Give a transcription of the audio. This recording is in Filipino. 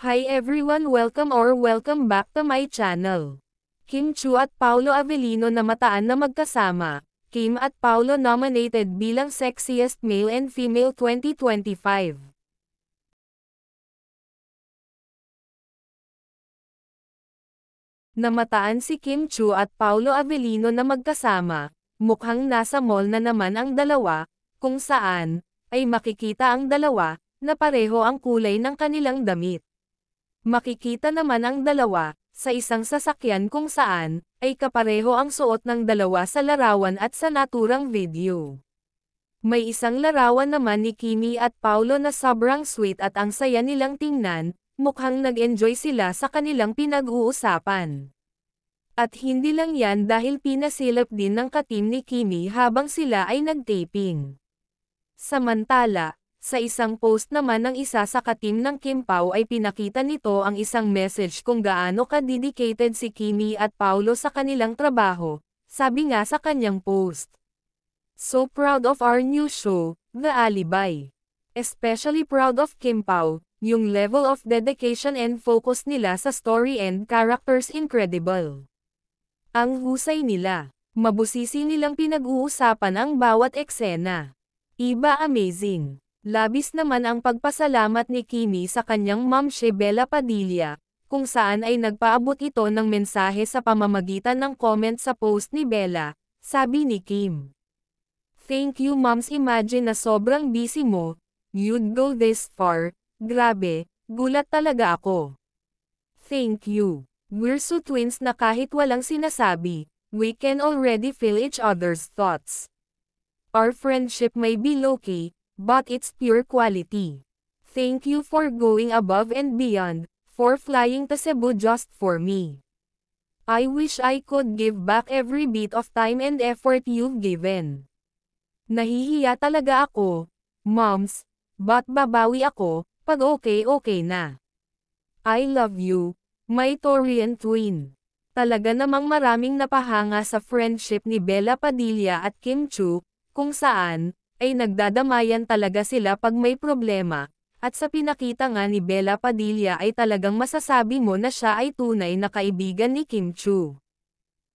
Hi everyone, welcome back to my channel. Kim Chu at Paolo Avellino namataan na magkasama. Kim at Paolo nominated bilang Sexiest Male and Female 2025. Namataan si Kim Chu at Paolo Avellino na magkasama. Mukhang nasa mall na naman ang dalawa, kung saan ay makikita ang dalawa na pareho ang kulay ng kanilang damit. Makikita naman ang dalawa sa isang sasakyan kung saan ay kapareho ang suot ng dalawa sa larawan at sa naturang video. May isang larawan naman ni Kimi at Paolo na sobrang sweet at ang saya nilang tingnan, mukhang nag-enjoy sila sa kanilang pinag-uusapan. At hindi lang yan dahil pinasilip din ng ka-team ni Kimi habang sila ay nag-taping. Samantala, sa isang post naman ng isa sa ka-team ng Kim Pao ay pinakita nito ang isang message kung gaano ka-dedicated si Kimi at Paolo sa kanilang trabaho, sabi nga sa kanyang post. So proud of our new show, The Alibi. Especially proud of Kim Pao, yung level of dedication and focus nila sa story and characters incredible. Ang husay nila, mabusisi nilang pinag-uusapan ang bawat eksena. Iba amazing. Labis naman ang pagpasalamat ni Kimi sa kanyang mom si Bella Padilla, kung saan ay nagpaabot ito ng mensahe sa pamamagitan ng comment sa post ni Bella, sabi ni Kim. Thank you moms, imagine na sobrang busy mo, you'd go this far, grabe, gulat talaga ako. Thank you. We're so twins na kahit walang sinasabi, we can already feel each other's thoughts. Our friendship may be low-key, but it's pure quality. Thank you for going above and beyond, for flying to Cebu just for me. I wish I could give back every bit of time and effort you've given. Nahihiya talaga ako, moms, but babawi ako, pag okay na. I love you, my Taurian twin. Talaga namang maraming napahanga sa friendship ni Bella Padilla at Kim Chu, kung saan, ay nagdadamayan talaga sila pag may problema, at sa pinakita nga ni Bella Padilla ay talagang masasabi mo na siya ay tunay na kaibigan ni Kim Chu.